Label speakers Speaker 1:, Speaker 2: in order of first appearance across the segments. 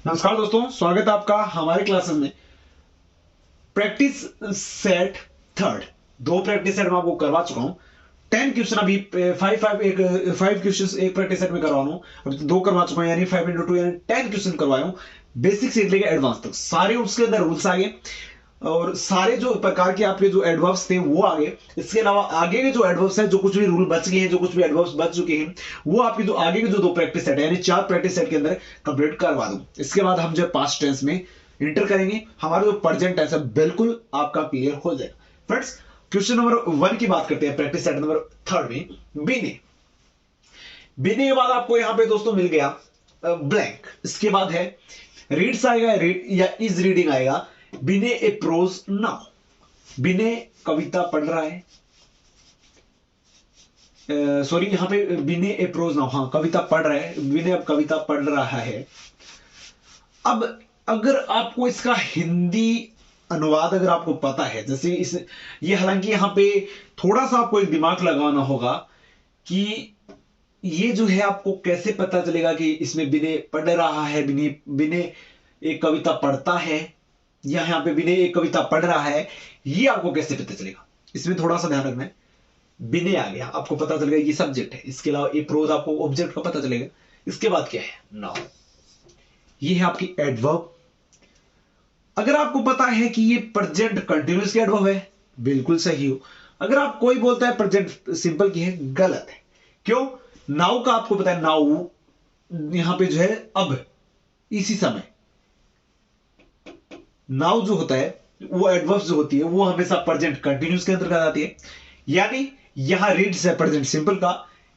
Speaker 1: नमस्कार दोस्तों, स्वागत है आपका हमारे क्लासेस में। प्रैक्टिस सेट थर्ड, दो प्रैक्टिस सेट मैं आपको करवा चुका हूं। 10 क्वेश्चन अभी फाइव क्वेश्चन एक प्रैक्टिस सेट में करवा रहा हूं। अभी तो दो करवा चुका हूं, यानी 5 into 2 यानी 10 क्वेश्चन करवाया हूं। बेसिक से लेकर एडवांस तक सारे उसके अंदर रूल्स आ गए और सारे जो प्रकार के आपके जो एडवर्ब्स थे वो आ गए। इसके अलावा आगे के जो एडवर्ब्स हैं, जो कुछ भी रूल बच गए हैं, जो कुछ भी एडवर्ब्स बच चुके हैं, वो आपके जो आगे के जो दो प्रैक्टिस सेट है यानी 4 प्रैक्टिस सेट के अंदर कंप्लीट करवा दूं। इसके बाद हम जब पास्ट टेंस में इंटर करेंगे, हमारा जो प्रेजेंट टेंस है बिल्कुल आपका क्लियर हो जाएगा। फ्रेंड्स, क्वेश्चन नंबर 1 की बात करते हैं प्रैक्टिस सेट नंबर 3 में। बीने के बाद आपको यहां पे दोस्तों मिल गया ब्लैंक। इसके बाद है रीड्स आएगा, रीड या इज रीडिंग आएगा। बिने ए प्रोज नाउ, बिने कविता पढ़ रहा है। सॉरी, यहां पे बिने ए प्रोज नाउ, हाँ कविता पढ़ रहा है, बिने अब कविता पढ़ रहा है। अब अगर आपको इसका हिंदी अनुवाद अगर आपको पता है, जैसे इस ये हालांकि यहां पे थोड़ा सा आपको एक दिमाग लगाना होगा कि ये जो है आपको कैसे पता चलेगा कि इसमें बिने पढ़ रहा है, बिने एक कविता पढ़ता है, या यहां पे बिने एक कविता पढ़ रहा है, ये आपको कैसे पता चलेगा? इसमें थोड़ा सा ध्यान रखना है। बिने आ गया, आपको पता चलेगा ये सब्जेक्ट है। इसके अलावा ये प्रोज आपको ऑब्जेक्ट का पता चलेगा। इसके बाद क्या है? नाउन। ये है आपकी एडवर्ब। अगर आपको पता है कि ये प्रेजेंट कंटिन्यूअस की एडवर्ब है, बिल्कुल सही हो। अगर आप कोई बोलता है प्रेजेंट सिंपल की है, गलत है। क्यों? नाउ का आपको पता है, नाउ यहां पे जो है अब, इसी समय। नाउ जो होता है वो एडवर्ब्स जो होती है वो हमेशा प्रेजेंट कंटिन्यूअस के अंतर्गत आती है। यानी यहां रीड्स है प्रेजेंट सिंपल का,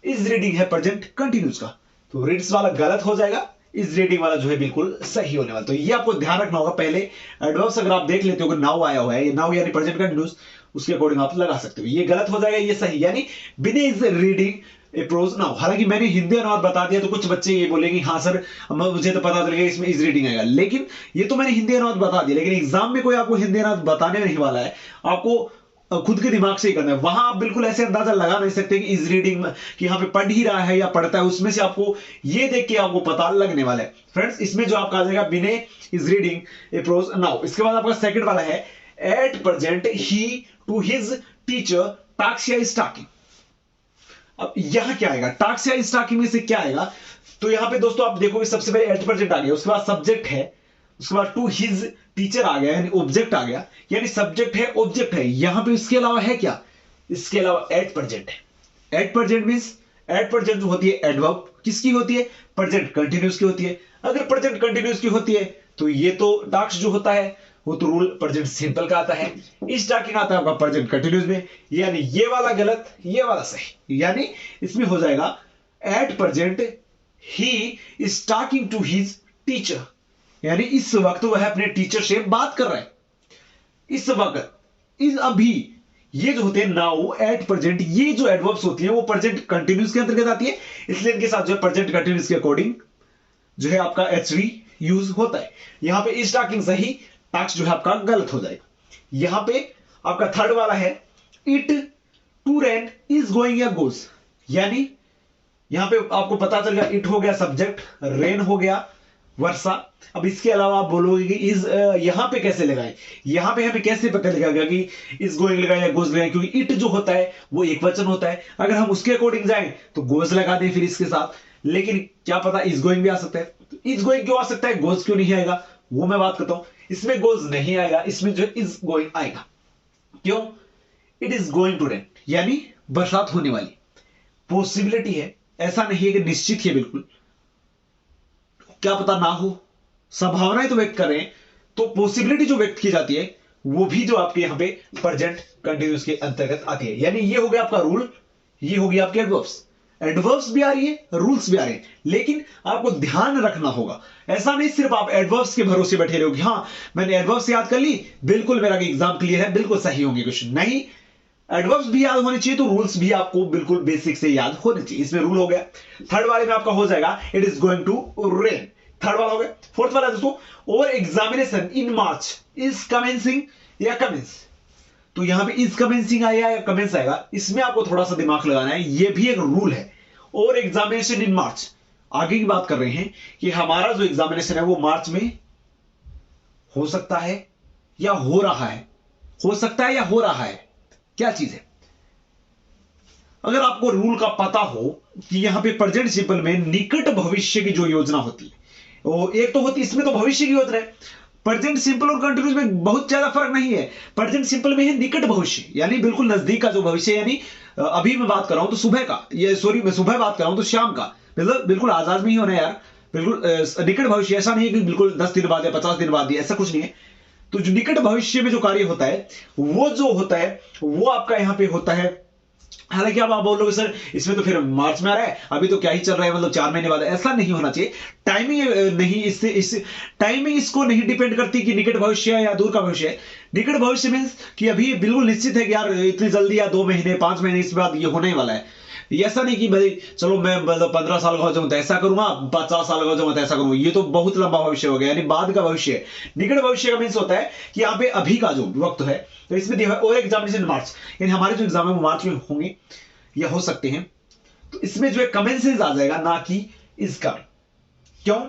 Speaker 1: इज रीडिंग है प्रेजेंट कंटिन्यूअस का। तो रीड्स वाला गलत हो जाएगा, इज रीडिंग वाला जो है बिल्कुल सही होने वाला। तो ये आपको ध्यान रखना होगा। पहले एडवर्ब्स अगर आप देख लेते हो कि नाउ आया हुआ है, नाउ यानी प्रेजेंट कंटिन्यूअस, उसके अकॉर्डिंग आप लगा सकते हो। ये गलत हो जाएगा, ये सही। यानी Binay is reading a prose now. हालांकि मैंने हिंदी अनुवाद बता दिया तो कुछ बच्चे ये बोलेंगे हाँ सर मुझे तो पता चल गया इसमें इज रीडिंग आएगा, लेकिन ये तो मैंने हिंदी अनुवाद बता दिया। लेकिन एग्जाम में कोई आपको हिंदी अनुवाद बताने नहीं वाला है, आपको खुद के दिमाग से ही करना है। वहां आप बिल्कुल ऐसे अंदाजा लगा नहीं सकते कि इज रीडिंग कि यहां पे पढ़ ही रहा है या पढ़ता है। उसमें से आपको ये देख के आपको पता लगने वाला है। फ्रेंड्स, इसमें जो आपका आ जाएगा Binay is reading a prose now. इसके बाद आपका सेकंड वाला है at present he to his teacher talks या इज टॉकिंग। अब यहां क्या आएगा? टॉक्स या इज टॉकिंग में से क्या आएगा? तो यहां पे दोस्तों आप देखोगे सबसे पहले एट प्रेजेंट आ गया, उसके बाद सब्जेक्ट है, उसके बाद टू हिज टीचर आ गया यानी ऑब्जेक्ट आ गया। यानी सब्जेक्ट है, ऑब्जेक्ट है। यहां पे इसके अलावा है क्या? इसके अलावा एट प्रेजेंट है। At present means at present जो होती है एडवर्ब किसकी होती है? प्रेजेंट कंटिन्यूअस की होती है। अगर प्रेजेंट कंटिन्यूअस की होती है तो ये तो टॉक्स जो होता है वो तो रूल प्रेजेंट सिंपल का आता है। इस टॉकिंग आता है आपका प्रेजेंट कंटिन्यूअस में। यानी ये वाला गलत, ये वाला सही। यानी इसमें हो जाएगा at present he is talking to his teacher. यानी इस वक्त वह अपने टीचर से बात कर रहा है। इस वक्त, इस अभी, ये जो होते हैं नाउ, एट प्रेजेंट, ये जो एडवर्ब्स होती है वो प्रेजेंट कंटिन्यूअस के अंतर्गत आती है। इसलिए इनके साथ जो है प्रेजेंट कंटिन्यूअस के अकॉर्डिंग जो है आपका एचवी यूज होता है। यहां पे इज टॉकिंग सही, टॉक्स जो है आपका गलत हो जाएगा। यहां पे आपका थर्ड वाला है it to rain is going या गोज। यानी यहां पे आपको पता चल गया, इट हो गया सब्जेक्ट, रेन हो गया वर्षा। अब इसके अलावा आप बोलोगे कि इज यहां पे कैसे लगाएं? यहां पे हमें कैसे पता लगेगा कि इज गोइंग लगाएं या गोज लगाएं? क्योंकि इट जो होता है वो एक वचन होता है। अगर हम उसके अकॉर्डिंग जाएं तो गोज लगा दें फिर इसके साथ, लेकिन क्या पता इज गोइंग भी आ सकता है। तो इज गोइंग क्यों आ सकता है, गोज क्यों नहीं आएगा, वो मैं बात करता हूं। इसमें गोज नहीं आएगा, इसमें जो इज गोइंग आएगा। क्यों? It is going to rain, यानी बरसात होने वाली पॉसिबिलिटी है। ऐसा नहीं है कि निश्चित है बिल्कुल, क्या पता ना हो, संभावनाएं तो व्यक्त कर रहे हैं। तो पॉसिबिलिटी जो व्यक्त की जाती है वो भी जो आपके यहां पे प्रेजेंट कंटिन्यूअस के अंतर्गत आती है। यानी ये हो गया आपका रूल, ये होगी आपके एडवर्ब्स। एडवर्ब्स भी आ रही है, रूल्स भी आ रहे हैं, लेकिन आपको ध्यान रखना होगा। ऐसा नहीं सिर्फ आप एडवर्ब्स के भरोसे बैठे रहोगे, हाँ मैंने एडवर्ब्स याद कर ली, बिल्कुल मेरा एग्जाम क्लियर है, बिल्कुल सही होंगे क्वेश्चन। नहीं, एडवर्ब्स भी याद होने चाहिए तो रूल्स भी आपको बिल्कुल बेसिक से याद होने चाहिए। इसमें रूल हो गया। थर्ड वाले में आपका हो जाएगा it is going to rain, third वाला हो गया। फोर्थ वाला दोस्तों, और examination in March is commencing या कमेंस। तो यहां पे इज कमेंसिंग आएगा या कमेंस आएगा, इसमें आपको थोड़ा सा दिमाग लगाना है। ये भी एक रूल है। और एग्जामिनेशन इन मार्च, आगे की बात कर रहे हैं कि हमारा जो एग्जामिनेशन है वो मार्च में हो सकता है या हो रहा है, हो सकता है या हो रहा है, क्या चीज है। अगर आपको रूल का पता हो कि यहां पे प्रेजेंट सिंपल में निकट भविष्य की जो योजना होती है वो एक तो होती है, इसमें तो भविष्य की योजना है। प्रेजेंट सिंपल और कंटिन्यूस में बहुत ज्यादा फर्क नहीं है। प्रेजेंट सिंपल में है निकट भविष्य, यानी बिल्कुल नजदीक का जो भविष्य, यानी अभी मैं बात कर रहा हूं तो सुबह का, ये सॉरी मैं सुबह बात कर रहा हूं तो शाम का, मतलब बिल्कुल आजाद में ही होना है यार, बिल्कुल निकट भविष्य। ऐसा नहीं है कि बिल्कुल 10 दिन बाद या 50 दिन बाद, ऐसा कुछ नहीं है। तो जो निकट भविष्य में जो कार्य होता है वो जो होता है वो आपका यहां पे होता है। हालांकि अब आप बोलोगे सर इसमें तो फिर मार्च में आ रहा है, अभी तो क्या ही चल रहा है, मतलब 4 महीने बाद, ऐसा नहीं होना चाहिए। टाइमिंग नहीं, इससे इस टाइमिंग इसको नहीं डिपेंड करती कि निकट भविष्य है या दूर का भविष्य है। निकट भविष्य मींस कि अभी बिल्कुल निश्चित है कि यार इतनी जल्दी या 2 महीने 5 महीने इस बाद ये होने ही वाला है। ऐसा नहीं कि भाई चलो मैं मतलब 15 साल का हो जाऊं तो ऐसा करूंगा, 50 साल का हो जाऊंगा तो ऐसा करूंगा, ये तो बहुत लंबा भविष्य हो गया, यानी बाद का भविष्य है। निकट भविष्य का मीन्स होता है कि यहाँ पे अभी का जो वक्त है, तो इसमें दिया है और एग्जामिनेशन मार्च, यानी हमारे जो एग्जाम है वो मार्च में होंगे या हो सकते हैं। तो इसमें जो है कमेंसेस आ जाएगा, ना कि इसका। क्यों?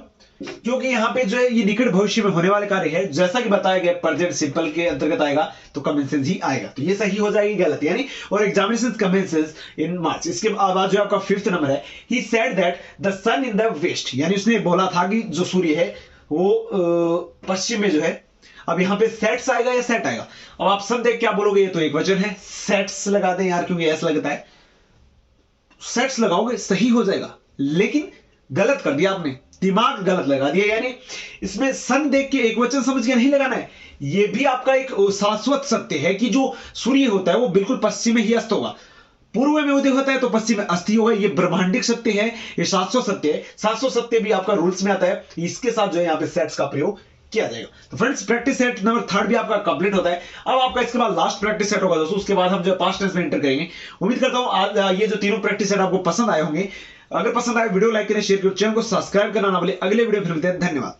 Speaker 1: क्योंकि यहां पे जो है ये निकट भविष्य में होने वाले कार्य है, जैसा कि बताया गया प्रेजेंट सिंपल के अंतर्गत आएगा तो कमेंसेस ही आएगा, तो ये सही हो जाएगी, गलत यानी। और एग्जामिनेशन कमेंसेस इन मार्च। इसके बाद जो आपका 5th नंबर है, he said that the sun in the west, यानी उसने बोला था कि जो सूर्य है वो पश्चिम में जो है। अब यहां पे सेट्स आएगा या सेट आएगा? अब आप सब देख क्या बोलोगे, ये तो एक वचन है, सेट्स लगा दें यार क्योंकि ऐसा लगता है। सेट्स लगाओगे सही हो जाएगा, लेकिन गलत कर दिया आपने, दिमाग गलत लगा दिया। यानी इसमें सन देख के एक वचन समझ के नहीं लगाना है। यह भी आपका एक शाश्वत सत्य है कि जो सूर्य होता है वो बिल्कुल पश्चिम में ही अस्त होगा, पूर्व में उदय होता है तो पश्चिम में अस्त होगा। ये ब्रह्मांडिक सत्य है, ये शाश्वत सत्य है। शाश्वत सत्य भी आपका रूल्स में आता है, इसके साथ जो है यहाँ पे सेट्स का प्रयोग किया जाएगा। तो फ्रेंड्स प्रैक्टिस सेट नंबर 3 भी आपका कंप्लीट होता है। अब आपका इसके बाद लास्ट प्रैक्टिस सेट होगा दोस्तों, उसके बाद हम जो पास्ट टेंस में एंटर करेंगे। उम्मीद करता हूं आज ये जो तीनों प्रैक्टिस सेट आपको पसंद आए होंगे। अगर पसंद आए वीडियो लाइक करें, शेयर करें, चैनल को सब्सक्राइब करना ना भूलें। अगले वीडियो फिर मिलते हैं, धन्यवाद।